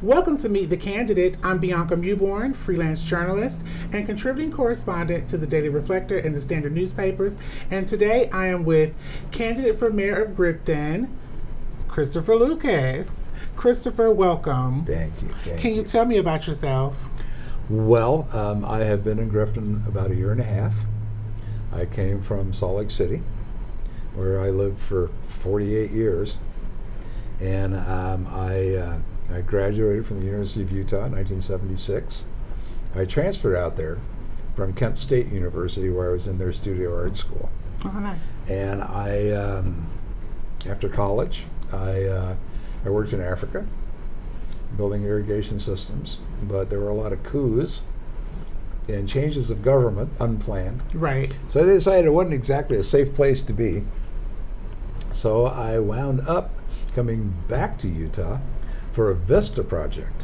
Welcome to Meet the Candidate. I'm Bianca Mewborn, freelance journalist and contributing correspondent to the Daily Reflector and the Standard newspapers. And today I am with candidate for mayor of Grifton, Christopher Lucas. Christopher, welcome. Thank you. Can you tell me about yourself? Well, I have been in Grifton about a year and a half. I came from Salt Lake City, where I lived for 48 years. And I graduated from the University of Utah in 1976. I transferred out there from Kent State University, where I was in their studio art school. Oh, nice. And after college, I worked in Africa, building irrigation systems, but there were a lot of coups and changes of government, unplanned. Right. So I decided it wasn't exactly a safe place to be. So I wound up coming back to Utah for a Vista project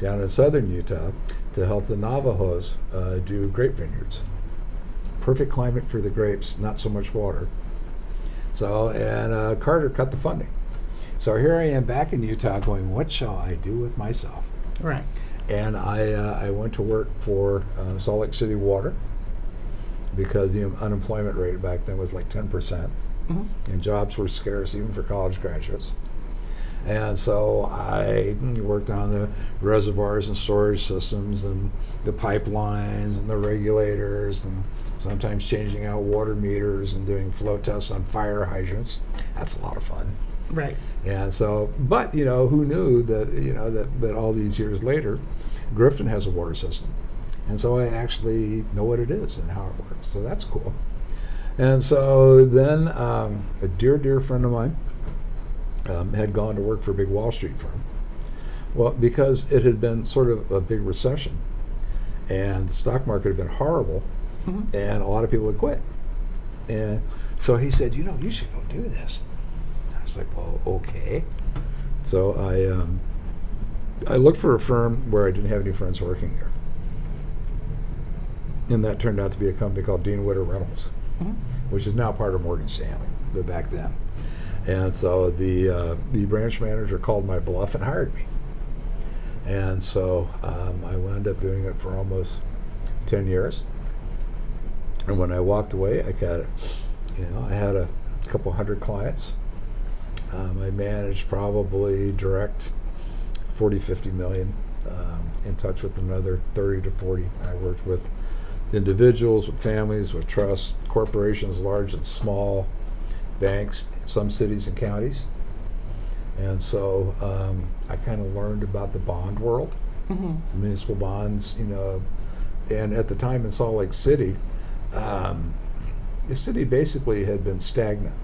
down in southern Utah to help the Navajos do grape vineyards. Perfect climate for the grapes, not so much water. So, and Carter cut the funding. So here I am back in Utah going, what shall I do with myself? Right. And I went to work for Salt Lake City Water because the unemployment rate back then was like 10%. Mm-hmm. And jobs were scarce even for college graduates. And so I worked on the reservoirs and storage systems and the pipelines and the regulators and sometimes changing out water meters and doing flow tests on fire hydrants. That's a lot of fun. Right. And so, but who knew that, that all these years later, Grifton has a water system. And so I actually know what it is and how it works. So that's cool. And so then a dear friend of mine had gone to work for a big Wall Street firm. Well, because it had been sort of a big recession and the stock market had been horrible, mm-hmm. and a lot of people had quit. And so he said, you should go do this. I was like, well, okay. So I looked for a firm where I didn't have any friends working there. And that turned out to be a company called Dean Witter Reynolds, mm-hmm. which is now part of Morgan Stanley, but back then. And so the branch manager called my bluff and hired me. And so I wound up doing it for almost 10 years. And when I walked away, I had a couple hundred clients. I managed probably direct 40, 50 million, in touch with another 30 to 40. I worked with individuals, with families, with trusts, corporations large and small, banks, some cities and counties. And so I kind of learned about the bond world, mm-hmm. municipal bonds, and at the time in Salt Lake City, the city basically had been stagnant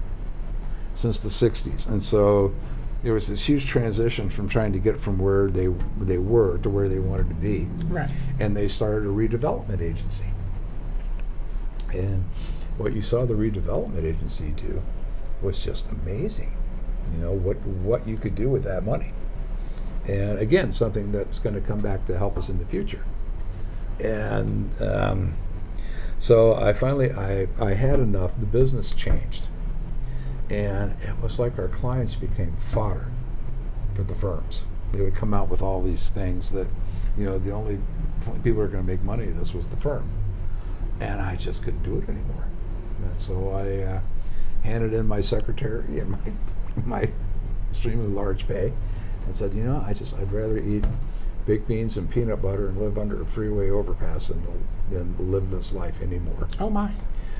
since the 60s. And so there was this huge transition from trying to get from where they were to where they wanted to be. Right. And they started a redevelopment agency. And what you saw the redevelopment agency do was just amazing. What you could do with that money. And again, something that's going to come back to help us in the future. And so I finally I had enough. The business changed. And it was like our clients became fodder for the firms. They would come out with all these things that, the only people who were going to make money at this was the firm. And I just couldn't do it anymore. And so I handed in my secretary and my extremely large pay and said, I'd rather eat baked beans and peanut butter and live under a freeway overpass than live this life anymore. Oh my.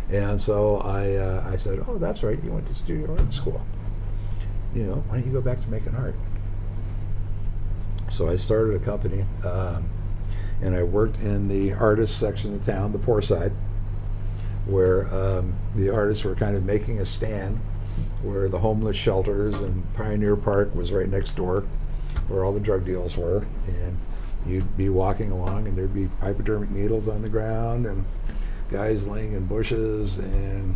And so I said, oh, that's right, you went to studio art school. Why don't you go back to making art? So I started a company, and I worked in the artist section of town, the poor side, where the artists were kind of making a stand, where the homeless shelters and Pioneer Park was right next door, where all the drug deals were. And you'd be walking along and there'd be hypodermic needles on the ground and guys laying in bushes and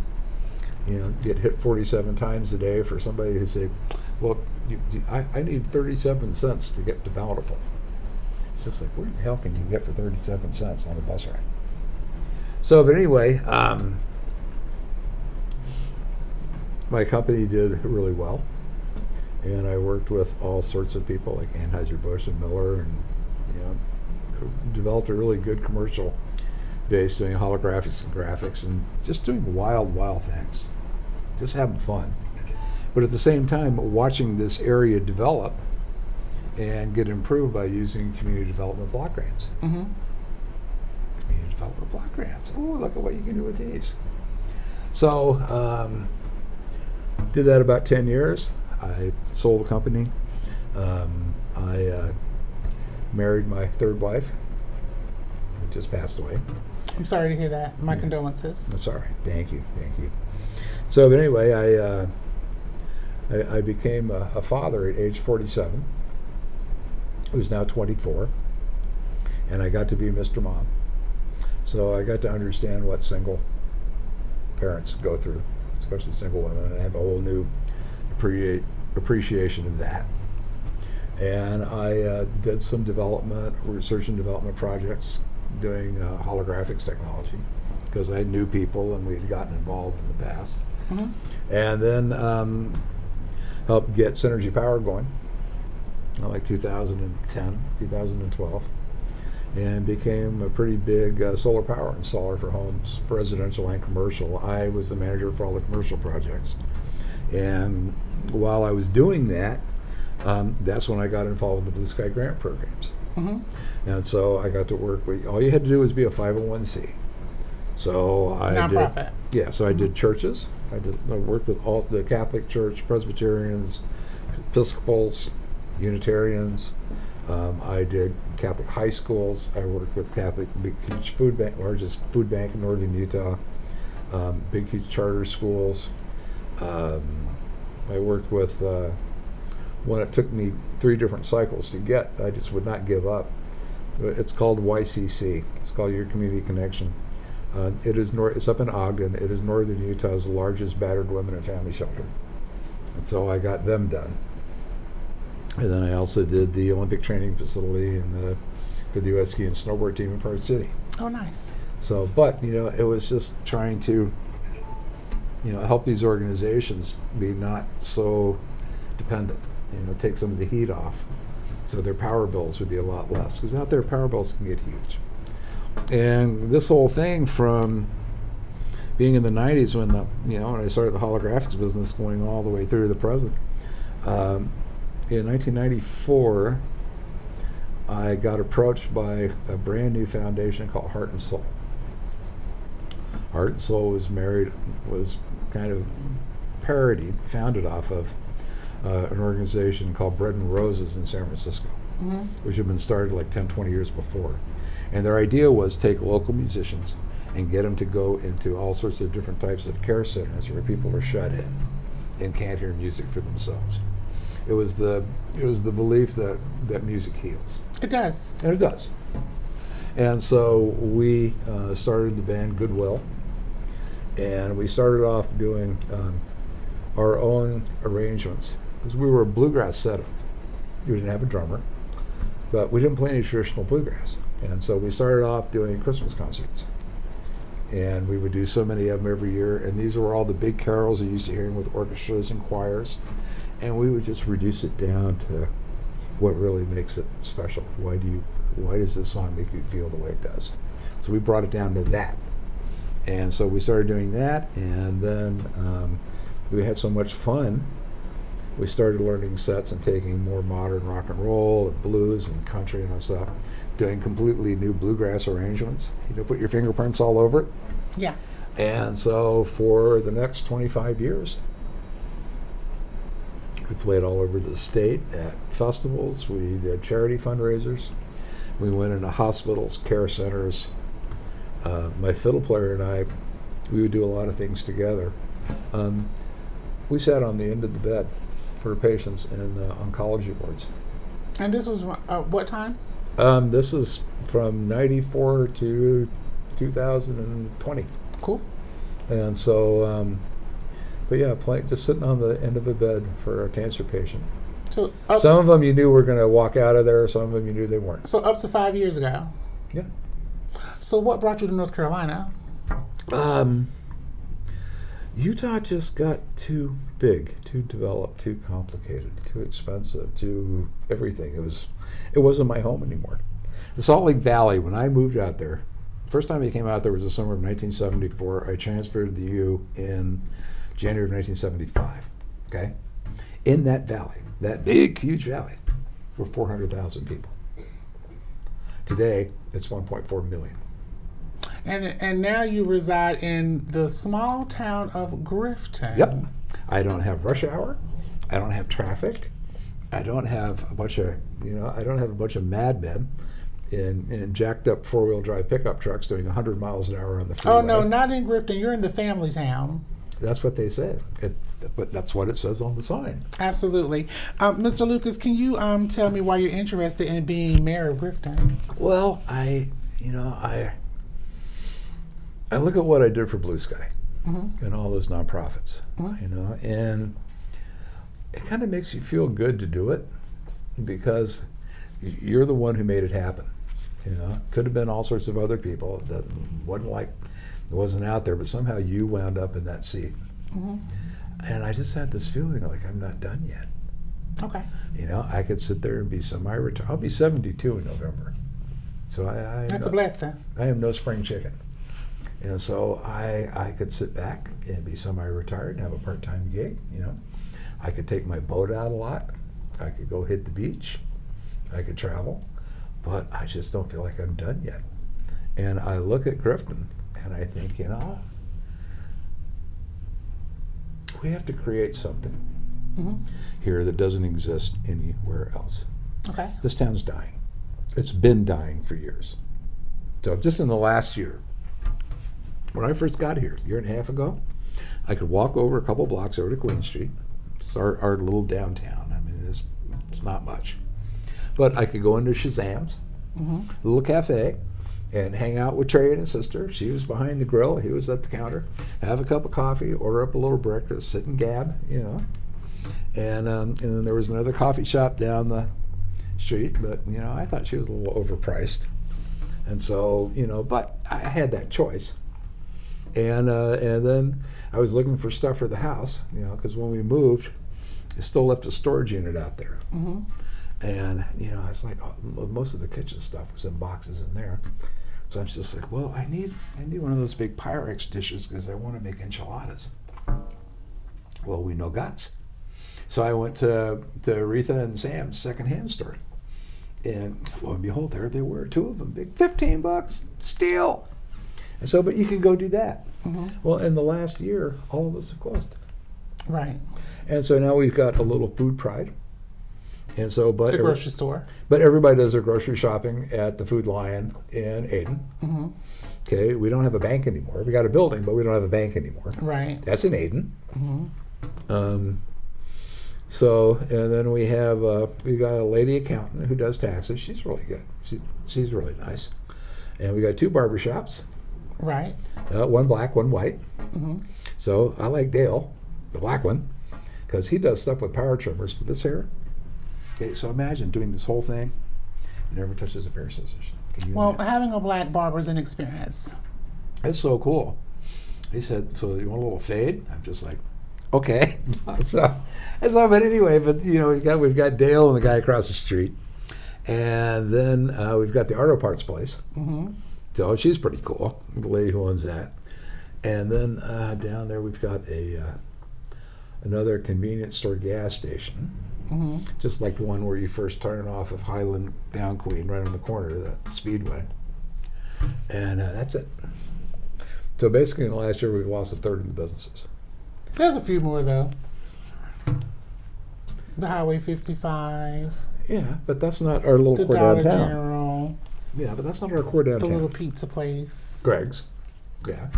get hit 47 times a day for somebody who say, well, I need 37 cents to get to Bountiful. It's just like, where the hell can you get for 37 cents on a bus ride? So, but anyway, my company did really well. and I worked with all sorts of people like Anheuser-Busch and Miller, and developed a really good commercial base doing holographics and graphics and just doing wild things, just having fun. But at the same time, watching this area develop and get improved by using community development block grants. Mm-hmm. Community development block grants. Oh, look at what you can do with these. So, did that about 10 years. I sold a company. I married my third wife, who just passed away. I'm sorry to hear that. My condolences. That's all right. Thank you. So, but anyway, I became a father at age 47, who's now 24, and I got to be Mr. Mom. So I got to understand what single parents go through, especially single women, and I have a whole new appreciation of that. And I did some research and development projects doing holographics technology, because I knew people and we had gotten involved in the past. Mm-hmm. And then helped get Synergy Power going, like 2010, 2012, and became a pretty big solar power installer for homes, for residential and commercial. I was the manager for all the commercial projects. And while I was doing that, that's when I got involved with the Blue Sky Grant programs. Mm-hmm. And so I got to work with, all you had to do was be a 501c. So I nonprofit. So I did churches. I worked with all the Catholic Church, Presbyterians, Episcopals, Unitarians. I did Catholic high schools. I worked with Catholic Big Huge Food Bank, largest food bank in northern Utah. Big Huge charter schools. I worked with one. It took me 3 different cycles to get. I just would not give up. It's called YCC. It's called Your Community Connection. It's up in Ogden. It is northern Utah's largest battered women and family shelter. And so I got them done. And then I also did the Olympic training facility for the U.S. ski and snowboard team in Park City. Oh, nice. So, but, it was just trying to, help these organizations be not so dependent, take some of the heat off. So their power bills would be a lot less. Because out there, power bills can get huge. And this whole thing from being in the 90s when when I started the holographics business going all the way through to the present, in 1994, I got approached by a brand new foundation called Heart and Soul. Heart and Soul was kind of founded off of an organization called Bread and Roses in San Francisco, Mm-hmm. which had been started like 10, 20 years before. And their idea was take local musicians and get them to go into all sorts of different types of care centers where people are shut in and can't hear music for themselves. It was the belief that music heals. It does. And it does. And so we started the band Goodwill, and we started off doing our own arrangements, because we were a bluegrass setup. We didn't have a drummer, but we didn't play any traditional bluegrass. And so we started off doing Christmas concerts. And we would do so many of them every year, and these were all the big carols you're used to hearing with orchestras and choirs. And we would just reduce it down to what really makes it special. Why does this song make you feel the way it does? So we brought it down to that. And so we started doing that, and then we had so much fun, we started learning sets and taking more modern rock and roll and blues and country and stuff, doing completely new bluegrass arrangements. Put your fingerprints all over it. Yeah. And so for the next 25 years, we played all over the state at festivals. We did charity fundraisers. We went into hospitals, care centers. My fiddle player and I, we would do a lot of things together. We sat on the end of the bed for patients in oncology wards. And this was what time? This is from 94 to 2020. Cool. And so, but yeah, just sitting on the end of a bed for a cancer patient. So some of them you knew were going to walk out of there. Some of them you knew they weren't. So up to 5 years ago. Yeah. So what brought you to North Carolina? Utah just got too big, too developed, too complicated, too expensive, too everything. It wasn't my home anymore. The Salt Lake Valley, when I moved out there, first time I came out there was the summer of 1974. I transferred to the U in January of 1975. Okay, in that valley, that big, huge valley, were 400,000 people. Today, it's 1.4 million. And now you reside in the small town of Grifton. Yep. I don't have rush hour. I don't have traffic. I don't have a bunch of madmen in jacked up 4-wheel drive pickup trucks doing 100 miles an hour on the freeway. Oh no, not in Grifton. You're in the family town. That's what they say. But that's what it says on the sign. Absolutely. Mr. Lucas, can you tell me why you're interested in being mayor of Grifton? Well, I look at what I did for Blue Sky and all those nonprofits, and it kind of makes you feel good to do it because you're the one who made it happen. Could have been all sorts of other people. That wasn't out there, but somehow you wound up in that seat. And I just had this feeling like I'm not done yet. Okay. I could sit there and be semi-retired. I'll be 72 in November. So that's a blessing. I am no spring chicken. And so I could sit back and be semi-retired and have a part-time gig. I could take my boat out a lot. I could go hit the beach. I could travel. But I just don't feel like I'm done yet. And I look at Grifton and I think, we have to create something here that doesn't exist anywhere else. Okay. This town's dying. It's been dying for years. So just in the last year, when I first got here, a year and a half ago, I could walk over a couple blocks over to Queen Street. It's our little downtown. I mean, it's not much. But I could go into Shazam's, little cafe, and hang out with Trey and his sister. She was behind the grill. He was at the counter. Have a cup of coffee, order up a little breakfast, sit and gab, And then there was another coffee shop down the street, but, I thought she was a little overpriced. And so, but I had that choice. And then I was looking for stuff for the house, because when we moved, I still left a storage unit out there. And, I was like, most of the kitchen stuff was in boxes in there. So I'm just like, well, I need one of those big Pyrex dishes because I want to make enchiladas. Well, we know guts. So I went to Aretha and Sam's secondhand store. And lo and behold, there they were, two of them, big, $15, steal. And so, but you can go do that. Well, in the last year, all of those have closed. Right. And so now we've got a little food pride. And so, but the grocery store. But everybody does their grocery shopping at the Food Lion in Aden. Okay, we don't have a bank anymore. We got a building, but we don't have a bank anymore. Right. That's in Aden. So, and then we got a lady accountant who does taxes. She's really good. She's really nice. And we got two barbershops. Right. One black, one white. So I like Dale, the black one, because he does stuff with power trimmers for this hair. Okay, so imagine doing this whole thing, never touches a pair of scissors. Well, having a black barber is an experience. It's so cool. He said, "So you want a little fade?" I'm just like, "Okay." so, but anyway, we've got Dale and the guy across the street, and then we've got the auto parts place. So she's pretty cool, the lady who owns that. And then down there we've got another convenience store gas station. Just like the one where you first turn off of Highland down Queen, right on the corner of that Speedway. And that's it. So basically in the last year we've lost a third of the businesses. There's a few more though. The Highway 55. Yeah, but that's not our little core Dollar downtown. General. Yeah, but that's not our core downtown. The little pizza place. Greg's. Yeah.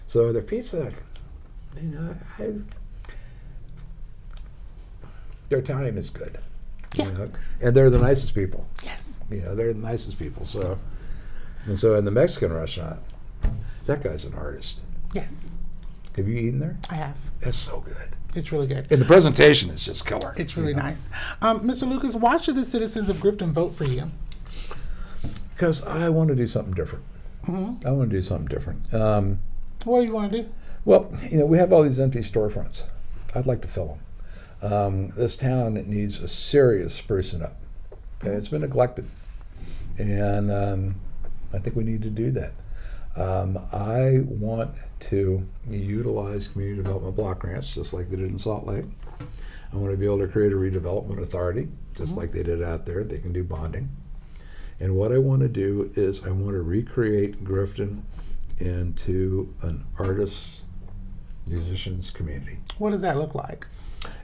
So the pizza, their time is good. Yeah. And they're the nicest people. Yes. They're the nicest people. So in the Mexican restaurant, that guy's an artist. Yes. Have you eaten there? I have. That's so good. It's really good. And the presentation is just killer. It's really nice. Mr. Lucas, why should the citizens of Grifton vote for you? Because I want to do something different. I want to do something different. What do you want to do? Well, we have all these empty storefronts. I'd like to fill them. This town needs a serious sprucing up. Okay? It's been neglected, and I think we need to do that. I want to utilize community development block grants just like they did in Salt Lake. I want to be able to create a redevelopment authority just like they did out there. They can do bonding. And what I want to do is I want to recreate Grifton into an artists, musicians community. What does that look like?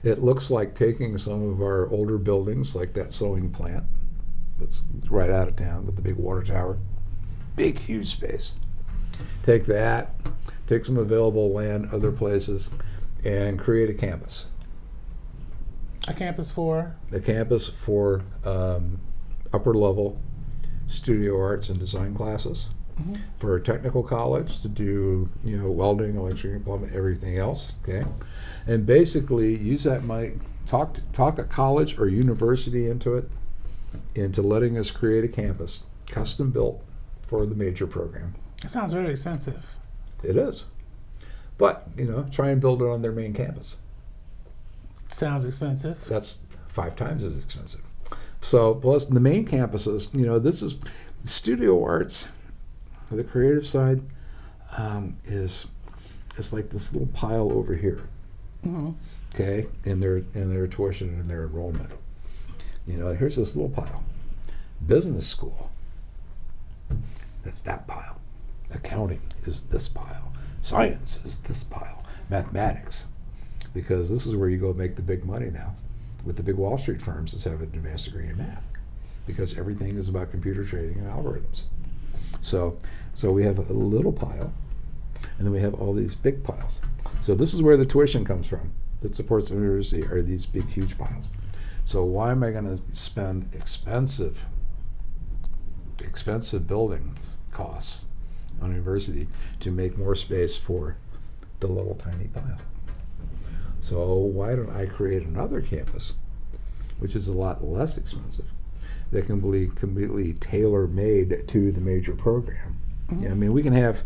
It looks like taking some of our older buildings, like that sewing plant that's right out of town with the big water tower, big, huge space. Take that, take some available land other places, and create a campus. A campus for? A campus for upper level studio arts and design classes. Mm-hmm. For a technical college to do, welding, electrical, plumbing, everything else, okay? And basically use that money, talk a college or university into letting us create a campus, custom built for the major program. It sounds very expensive. It is. But, try and build it on their main campus. Sounds expensive. That's 5 times as expensive. So, plus the main campuses, this is studio arts. The creative side is like this little pile over here, mm-hmm. Okay, in their tuition and their enrollment. Here's this little pile. Business school, that's that pile. Accounting is this pile. Science is this pile. Mathematics, because this is where you go make the big money now, with the big Wall Street firms that have an advanced degree in math, because everything is about computer trading and algorithms. So we have a little pile, and then we have all these big piles. So this is where the tuition comes from that supports the university, are these big, huge piles. So why am I going to spend expensive buildings costs on a university to make more space for the little tiny pile? So why don't I create another campus, which is a lot less expensive, that can be completely tailor-made to the major program? Mm-hmm. We can have,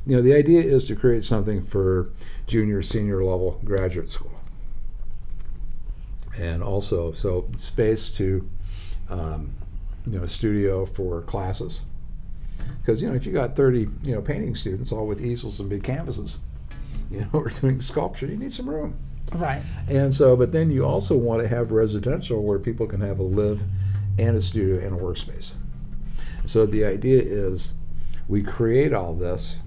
the idea is to create something for junior, senior level graduate school. And also, so space to, studio for classes. Because, if you got 30, painting students all with easels and big canvases, or doing sculpture, you need some room. Right. And so, but then you also want to have residential where people can have a live and a studio and a workspace. So the idea is we create all this,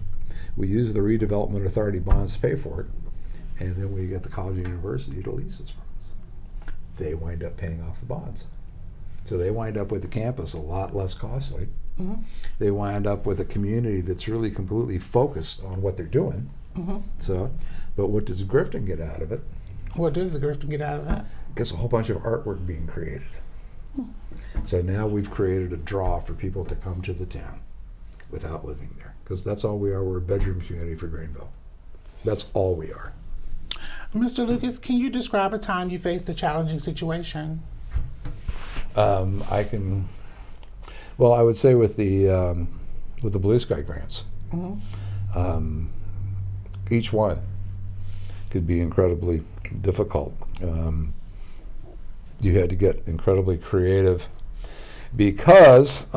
we use the redevelopment authority bonds to pay for it, and then we get the college and university to lease this from us. They wind up paying off the bonds. So they wind up with the campus a lot less costly. Mm-hmm. They wind up with a community that's really completely focused on what they're doing. Mm-hmm. So, but what does Grifton get out of it? What does Grifton get out of that? Gets a whole bunch of artwork being created. So now we've created a draw for people to come to the town without living there, because that's all we are. We're a bedroom community for Greenville. That's all we are. Mr. Lucas, can you describe a time you faced a challenging situation? I can. Well, I would say with the Blue Sky grants, mm-hmm. Each one could be incredibly difficult. You had to get incredibly creative because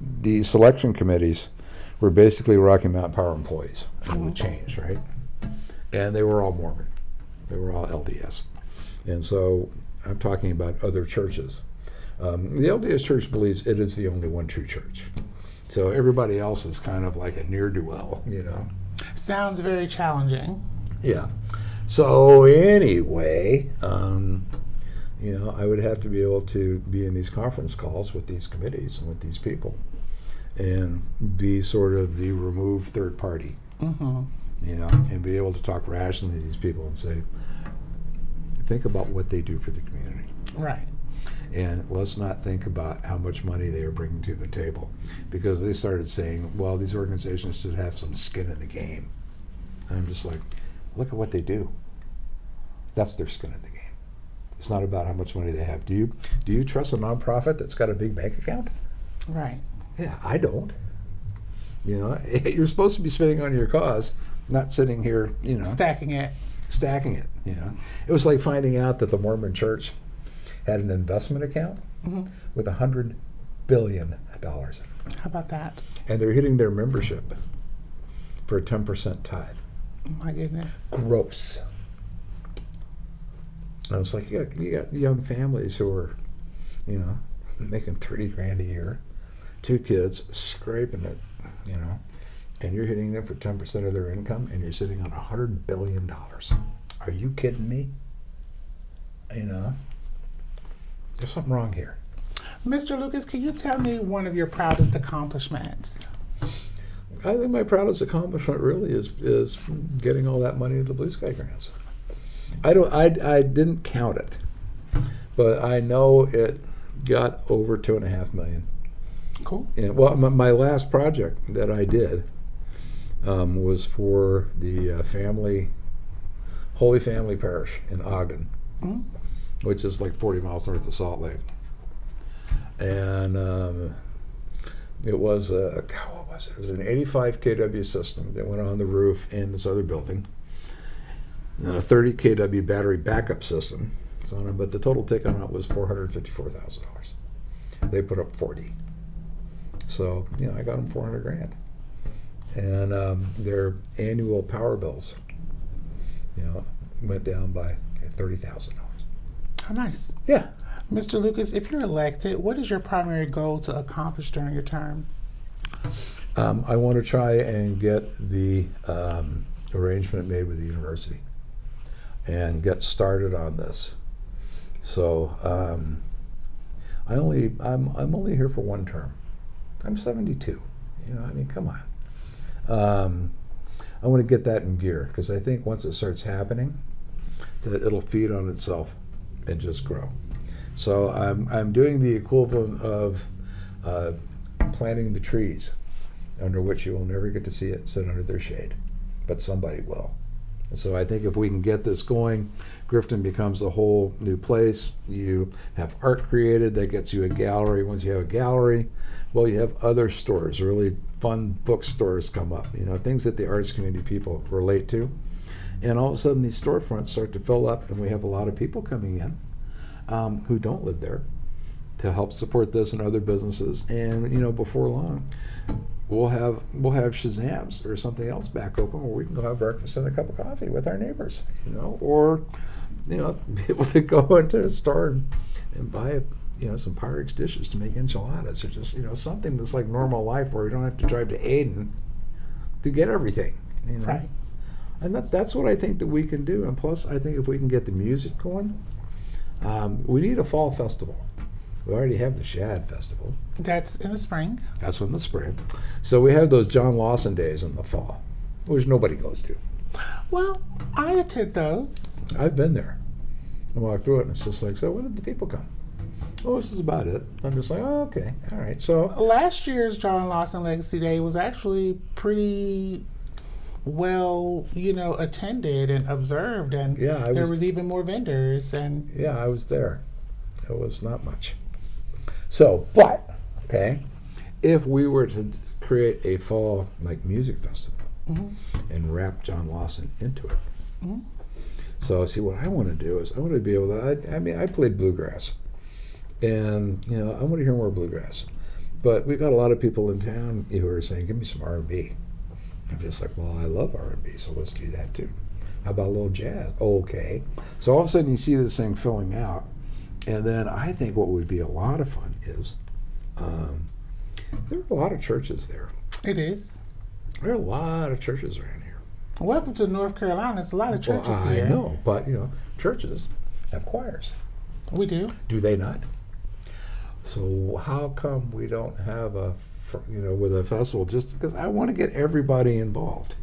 the selection committees were basically Rocky Mountain Power employees, and it would change, right? And they were all Mormon. They were all LDS. And so I'm talking about other churches. The LDS Church believes it is the only one true church. So everybody else is kind of like a ne'er-do-well, Sounds very challenging. Yeah. So anyway, I would have to be able to be in these conference calls with these committees and with these people and be sort of the removed third party, mm-hmm. And be able to talk rationally to these people and say, think about what they do for the community. Right. And let's not think about how much money they are bringing to the table, because they started saying, well, these organizations should have some skin in the game. And I'm just like, look at what they do. That's their skin in the game. It's not about how much money they have. Do you trust a nonprofit that's got a big bank account? Right. Yeah, I don't. You're supposed to be spending on your cause not sitting here, Stacking it. It was like finding out that the Mormon Church had an investment account with $100 billion in it. How about that? And they're hitting their membership for a 10% tithe. My goodness. Gross. And it's like you got young families who are, making $30,000 a year, 2 kids, scraping it, and you're hitting them for 10% of their income, and you're sitting on $100 billion. Are you kidding me? There's something wrong here. Mr. Lucas, can you tell me one of your proudest accomplishments? I think my proudest accomplishment really is getting all that money into the Blue Sky grants. I didn't count it, but I know it got over $2.5 million. Cool. And, well, my last project that I did was for the Holy Family Parish in Ogden, which is like 40 miles north of Salt Lake. And it was what was it? It was an 85 kW system that went on the roof in this other building, and then a 30 kW battery backup system. But the total take on it was $454,000. They put up 40. So I got them $400,000, and their annual power bills, went down by $30,000. How nice. Yeah. Mr. Lucas, if you're elected, what is your primary goal to accomplish during your term? I want to try and get the arrangement made with the university and get started on this. So I'm only here for one term. I'm 72. Come on. I want to get that in gear, because I think once it starts happening, that it'll feed on itself and just grow. So I'm doing the equivalent of planting the trees under which you will never get to see it sit under their shade, but somebody will. And so I think if we can get this going, Grifton becomes a whole new place. You have art created that gets you a gallery. Once you have a gallery, well, you have other stores, really fun bookstores come up, things that the arts community people relate to. And all of a sudden these storefronts start to fill up, and we have a lot of people coming in who don't live there to help support this and other businesses. And before long, we'll have Shazam's or something else back open where we can go have breakfast and a cup of coffee with our neighbors, or be able to go into a store and buy some Pyrex dishes to make enchiladas, or just something that's like normal life where we don't have to drive to Aden to get everything. Right. And that's what I think that we can do. And plus, I think if we can get the music going, we need a fall festival. We already have the Shad Festival. That's in the spring. That's in the spring. So we have those John Lawson days in the fall, which nobody goes to. Well, I attend those. I've been there. I walk through it, and it's just like, so when did the people come? Oh, this is about it. I'm just like, oh, okay, all right. So last year's John Lawson Legacy Day was actually pretty well, attended and observed, and there was even more vendors. And yeah, I was there. It was not much. So, but if we were to create a fall music festival and wrap John Lawson into it. So, see, what I want to do is I want to be able to. I played bluegrass, and I want to hear more bluegrass. But we've got a lot of people in town who are saying, "Give me some R&B." I'm just like, well, I love R&B, so let's do that too. How about a little jazz? Okay. So all of a sudden you see this thing filling out. And then I think what would be a lot of fun is there are a lot of churches there. It is. There are a lot of churches around here. Welcome to North Carolina. There's a lot of churches here. I know, but churches have choirs. We do. Do they not? So how come we don't have with a festival? Just because I want to get everybody involved,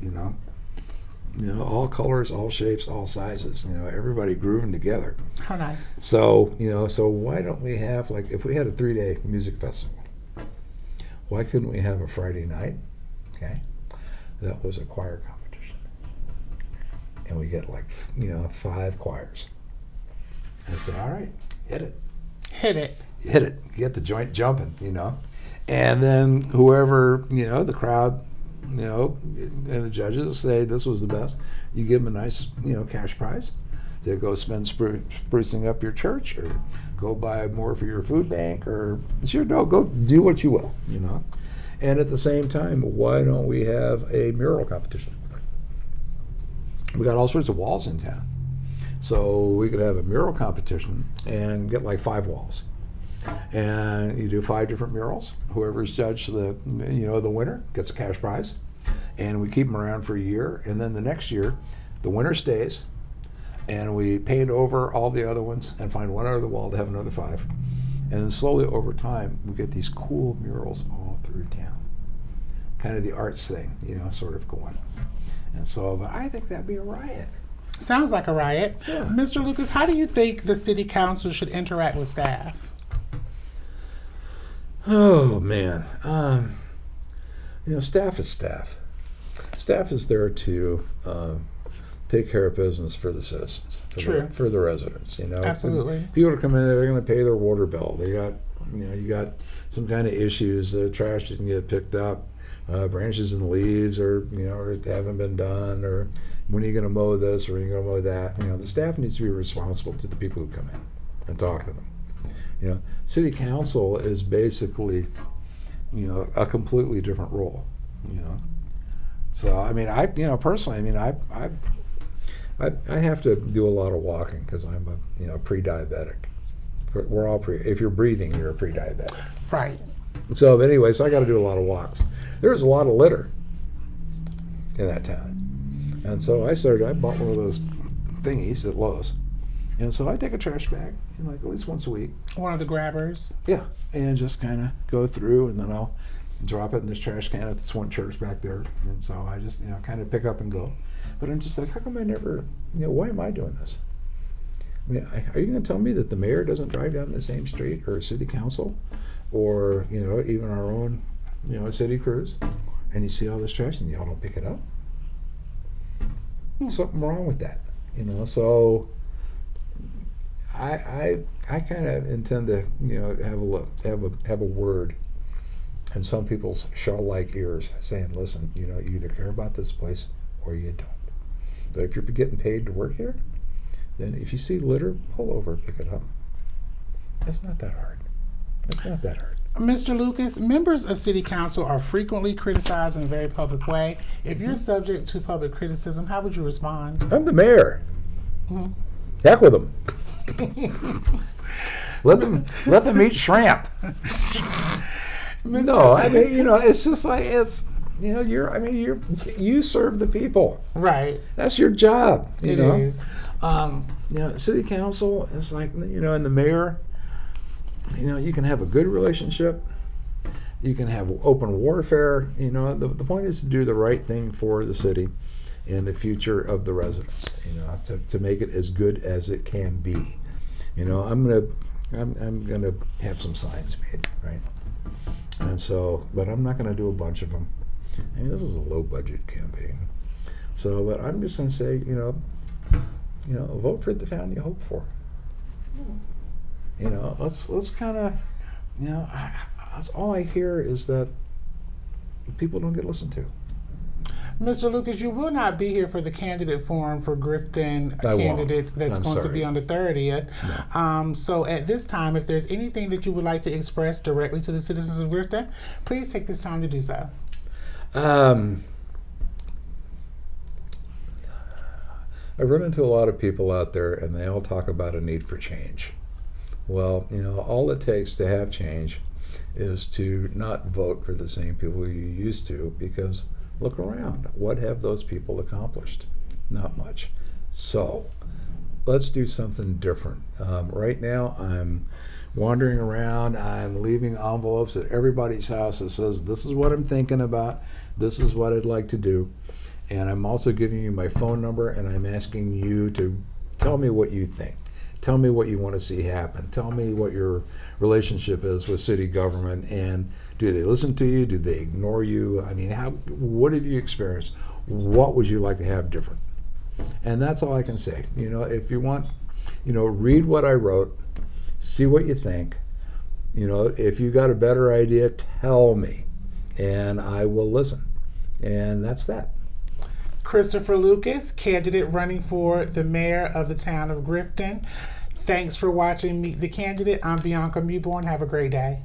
all colors, all shapes, all sizes, everybody grooving together. How nice. So, so why don't we have, if we had a 3-day music festival, why couldn't we have a Friday night, that was a choir competition? And we get 5 choirs. And say, all right, hit it. Hit it. Hit it. Get the joint jumping, And then whoever, the crowd and the judges say this was the best. You give them a nice, cash prize to go spend sprucing up your church, or go buy more for your food bank, or go do what you will, And at the same time, why don't we have a mural competition? We got all sorts of walls in town. So we could have a mural competition and get like 5 walls. And you do 5 different murals. Whoever's judged the winner gets a cash prize. And we keep them around for a year. And then the next year, the winner stays. And we paint over all the other ones and find one other wall to have another 5. And then slowly over time, we get these cool murals all through town. Kind of the arts thing, sort of going. And so, but I think that'd be a riot. Sounds like a riot. Yeah. Mr. Lucas, how do you think the city council should interact with staff? Oh, man. Staff is staff. Staff is there to take care of business for the citizens, for the residents. Absolutely. And people come in, they're going to pay their water bill. They got, you got some kind of issues. The trash didn't get picked up. Branches and leaves, or haven't been done, or when are you going to mow this, or when are you going to mow that? The staff needs to be responsible to the people who come in and talk to them. City council is basically, a completely different role. So I personally, I have to do a lot of walking because I'm a pre-diabetic. We're all if you're breathing, you're a pre-diabetic. Right. So, but anyway, I got to do a lot of walks. There's a lot of litter in that town. And so I bought one of those thingies at Lowe's. And so I take a trash bag, at least once a week. One of the grabbers? Yeah, and just kind of go through, and then I'll drop it in this trash can at this one church back there. And so I just, kind of pick up and go. But I'm just like, how come I never, why am I doing this? Are you going to tell me that the mayor doesn't drive down the same street, or city council, or even our own city crews, and you see all this trash and y'all don't pick it up? Something wrong with that, so I kind of intend to have a word in some people's shell-like ears saying, listen, you either care about this place or you don't. But if you're getting paid to work here, then if you see litter, pull over and pick it up. It's not that hard. Mr. Lucas, members of City Council are frequently criticized in a very public way. If you're subject to public criticism, how would you respond? I'm the mayor. Heck with them. let them eat shrimp. No, it's just like you serve the people. Right. That's your job. It is. City council is like, and the mayor. You can have a good relationship. You can have open warfare. The point is to do the right thing for the city and the future of the residents. To make it as good as it can be. I'm gonna have some signs made, right? And so, but I'm not gonna do a bunch of them. This is a low budget campaign. So, but I'm just gonna say, vote for the town you hope for. Let's kind of, that's all I hear is that people don't get listened to. Mr. Lucas, you will not be here for the candidate forum for Grifton candidates that's going to be on the 30th. No. So at this time, if there's anything that you would like to express directly to the citizens of Grifton, please take this time to do so. I run into a lot of people out there, and they all talk about a need for change. Well, all it takes to have change is to not vote for the same people you used to, because look around. What have those people accomplished? Not much. So let's do something different. Right now, I'm wandering around. I'm leaving envelopes at everybody's house that says, this is what I'm thinking about. This is what I'd like to do. And I'm also giving you my phone number, and I'm asking you to tell me what you think. Tell me what you want to see happen. Tell me what your relationship is with city government, and do they listen to you? Do they ignore you? What have you experienced? What would you like to have different? And that's all I can say. If you want, read what I wrote, see what you think. If you got a better idea, tell me, and I will listen. And that's that. Christopher Lucas, candidate running for the mayor of the town of Grifton. Thanks for watching Meet the Candidate. I'm Bianca Mewborn. Have a great day.